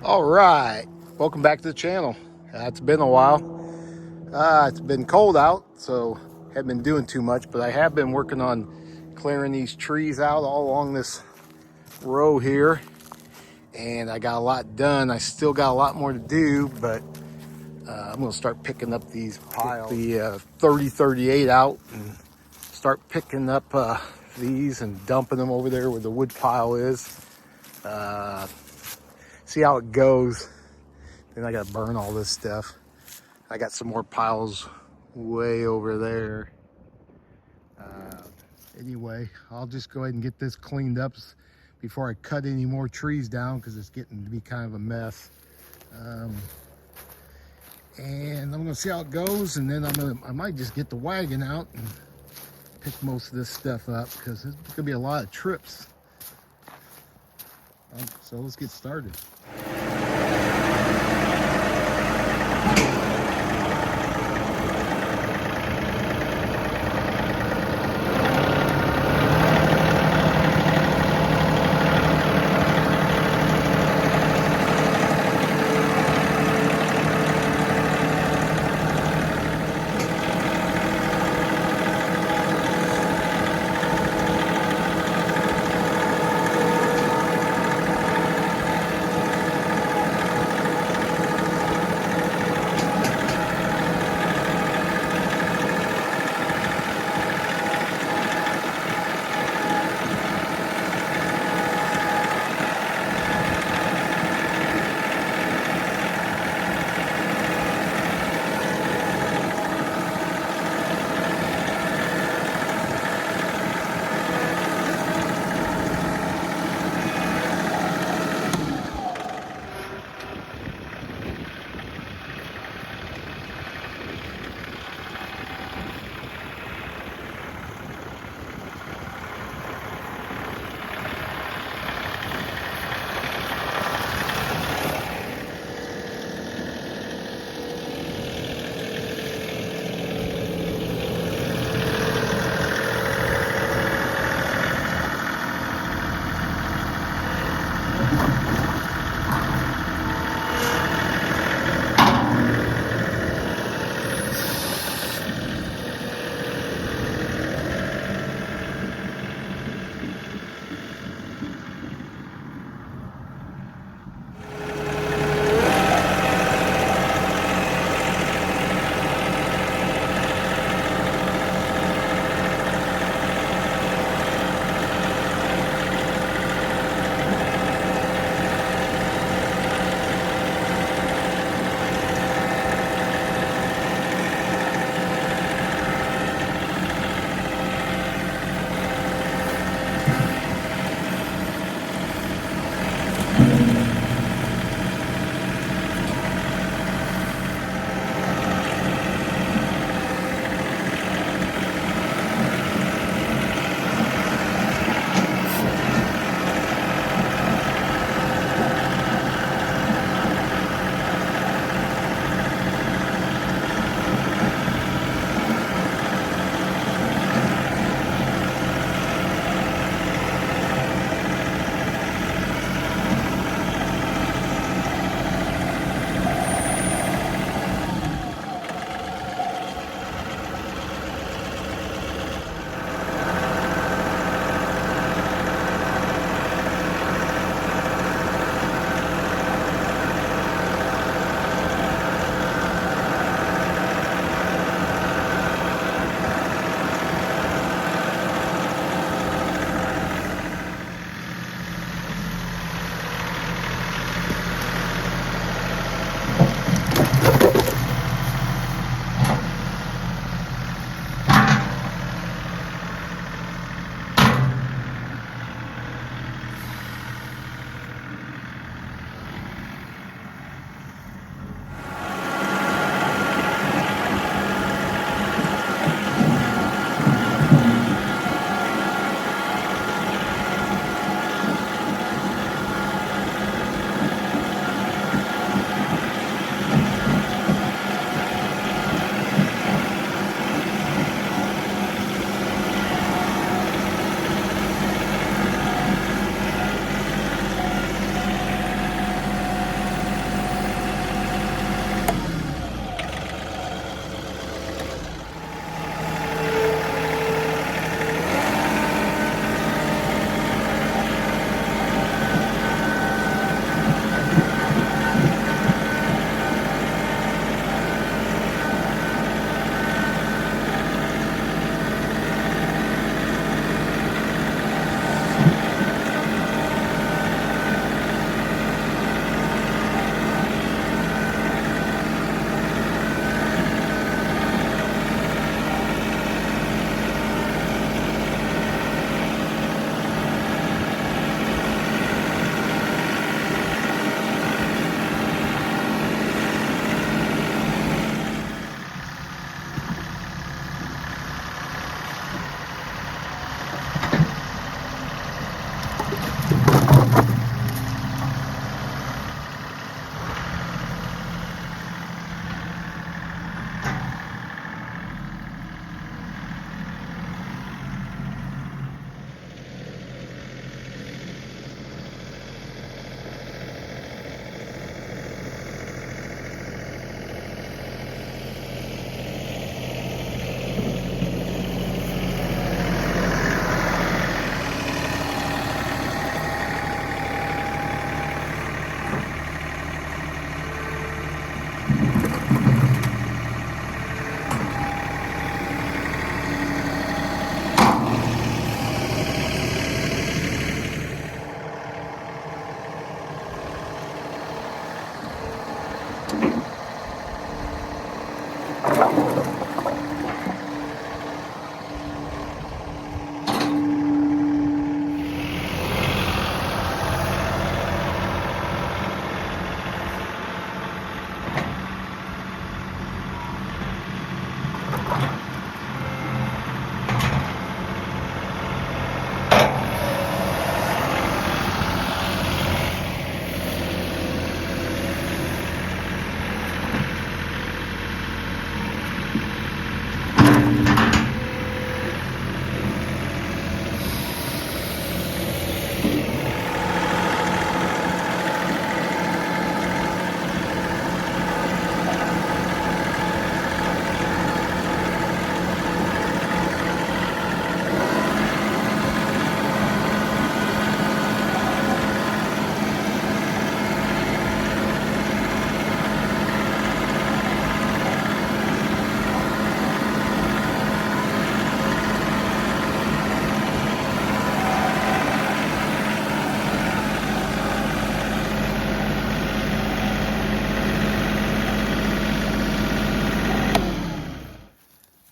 All right, welcome back to the channel. It's been a while. It's been cold out, so haven't been doing too much, but I have been working on clearing these trees out all along this row here, and I got a lot done. I still got a lot more to do, but I'm gonna start picking up these piles. The 3038 out and start picking up these and dumping them over there where the wood pile is. See how it goes. Then I gotta burn all this stuff. I got some more piles way over there. Anyway, I'll just go ahead and get this cleaned up before I cut any more trees down because it's getting to be kind of a mess. And I'm gonna see how it goes, and then I might just get the wagon out and pick most of this stuff up because there's gonna be a lot of trips. So let's get started.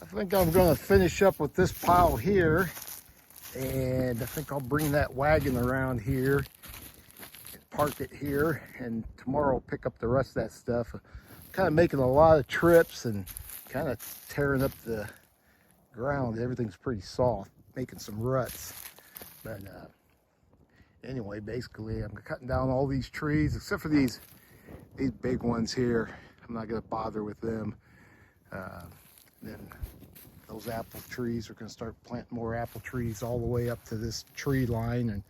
I think I'm going to finish up with this pile here, and I think I'll bring that wagon around here and park it here, and tomorrow I'll pick up the rest of that stuff. I'm kind of making a lot of trips and kind of tearing up the ground. Everything's pretty soft, making some ruts. But anyway, basically I'm cutting down all these trees except for these big ones here. I'm not going to bother with them. Then those apple trees, we're going to start planting more apple trees all the way up to this tree line, and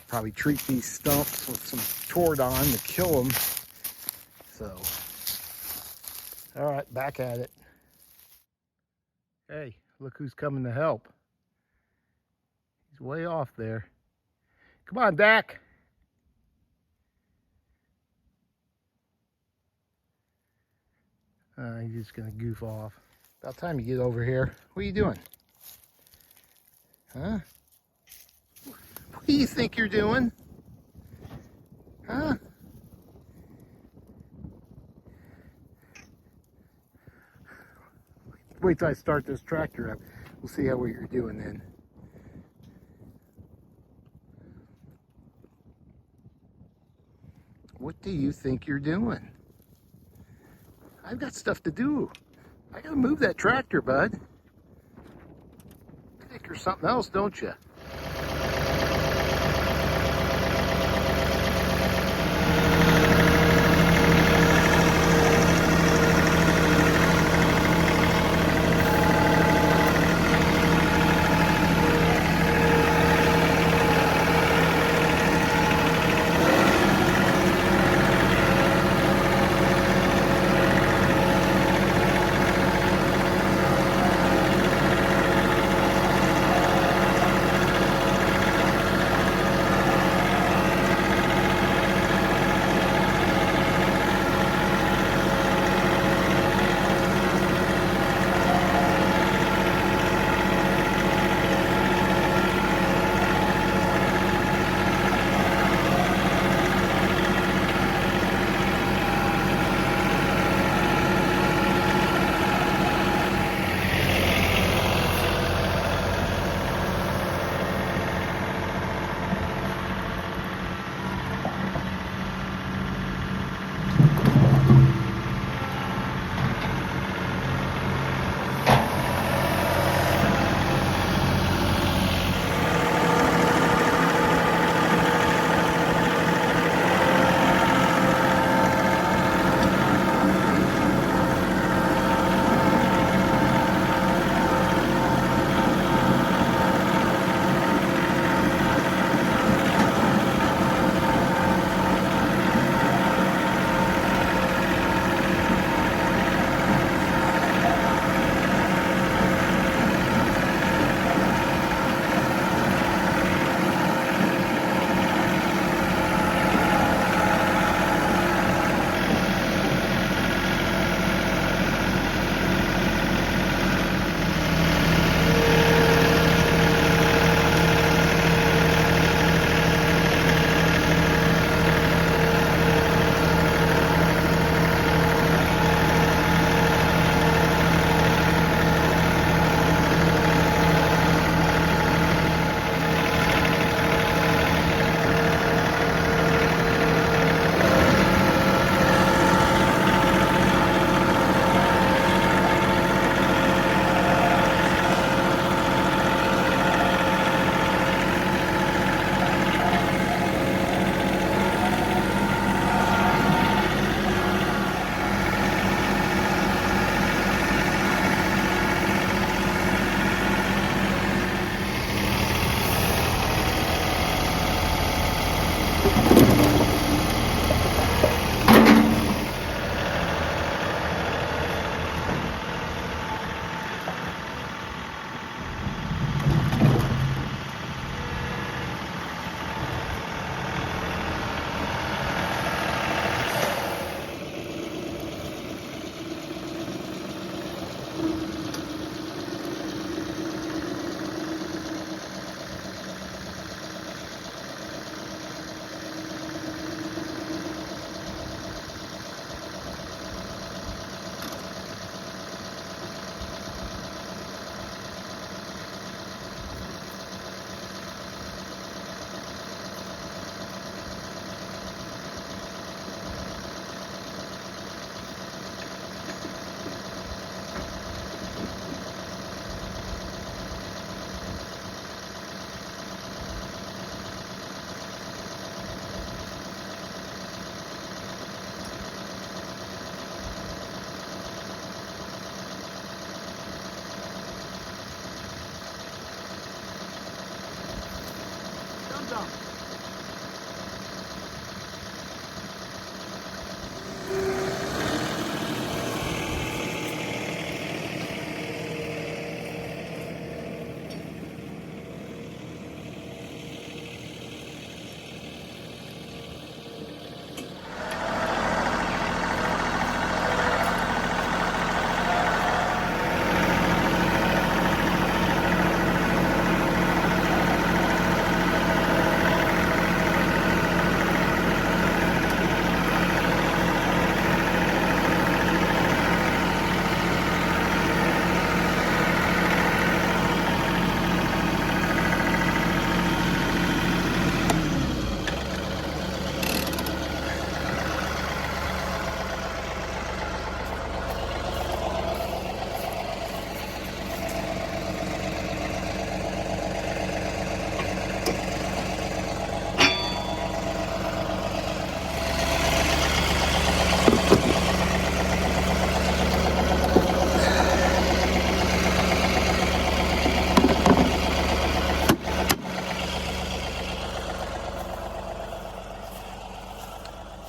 probably treat these stumps with some Tordon to kill them. So, all right, back at it. Hey, look who's coming to help. He's way off there. Come on, Dak. He's just going to goof off. About time you get over here. What are you doing? Huh? What do you think you're doing? Huh? Wait till I start this tractor up. We'll see how what you're doing then. What do you think you're doing? I've got stuff to do. I gotta move that tractor, bud. You think you're something else, don't you?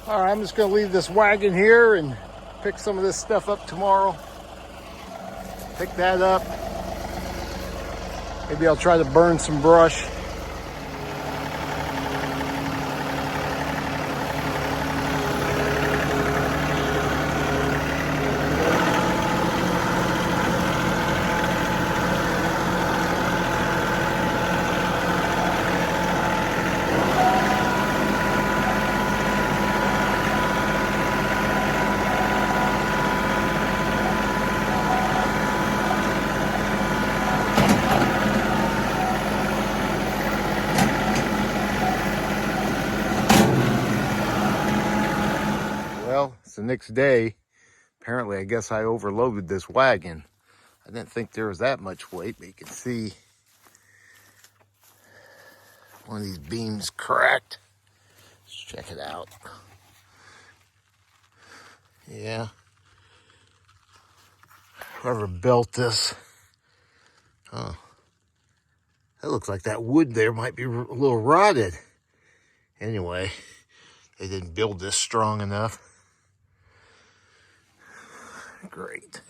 All right, I'm just gonna leave this wagon here and pick some of this stuff up tomorrow. Pick that up. Maybe I'll try to burn some brush. Well, it's the next day. Apparently, I guess I overloaded this wagon. I didn't think there was that much weight, but you can see one of these beams cracked. Let's check it out. Yeah. Whoever built this. Huh. That looks like that wood there might be a little rotted. Anyway, they didn't build this strong enough. Great.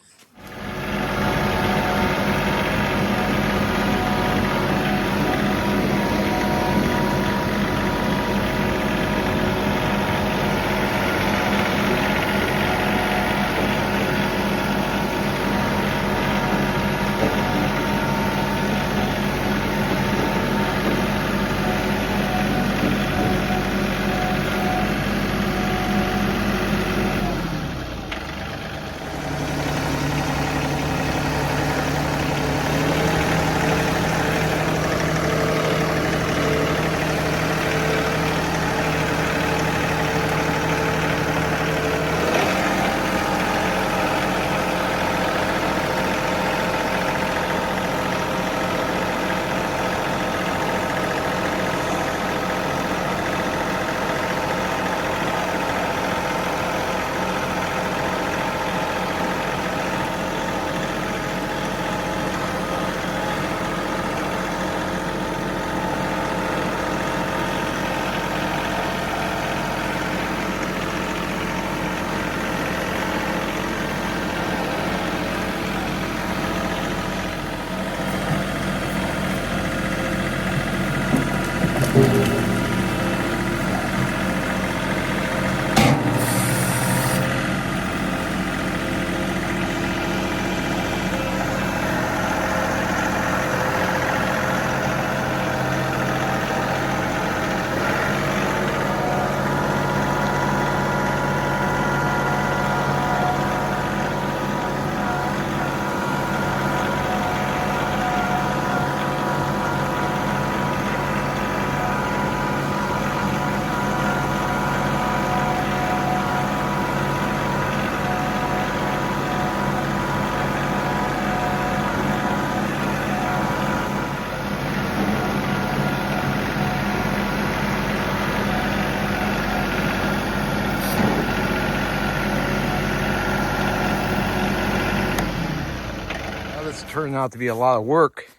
This turned out to be a lot of work.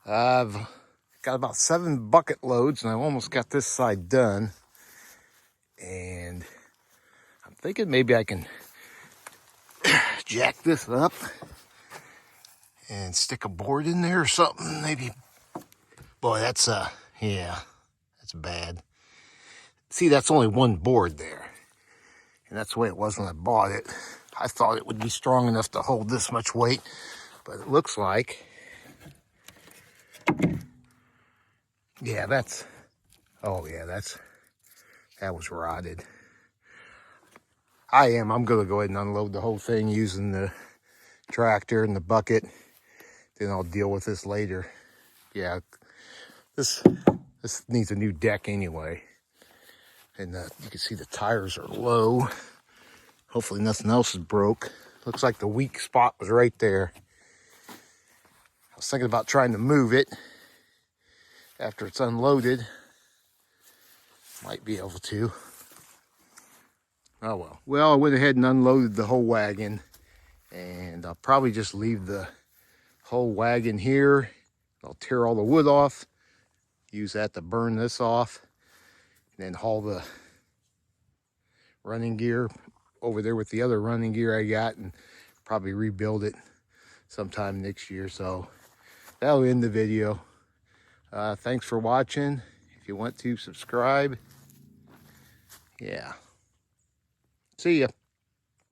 I've got about 7 bucket loads and I almost got this side done. And I'm thinking maybe I can jack this up and stick a board in there or something. Maybe. Boy, that's yeah, that's bad. See, that's only one board there. And that's the way it was when I bought it. I thought it would be strong enough to hold this much weight, but it looks like, yeah, that's, oh yeah, that was rotted. I'm gonna go ahead and unload the whole thing using the tractor and the bucket. Then I'll deal with this later. Yeah, this needs a new deck anyway. And you can see the tires are low. Hopefully nothing else is broke. Looks like the weak spot was right there. I was thinking about trying to move it after it's unloaded. Might be able to. Oh well. Well, I went ahead and unloaded the whole wagon. And I'll probably just leave the whole wagon here. I'll tear all the wood off. Use that to burn this off. And then haul the running gear over there with the other running gear I got, and probably rebuild it sometime next year. So that'll end the video. Thanks for watching. If you want to subscribe, yeah. See ya.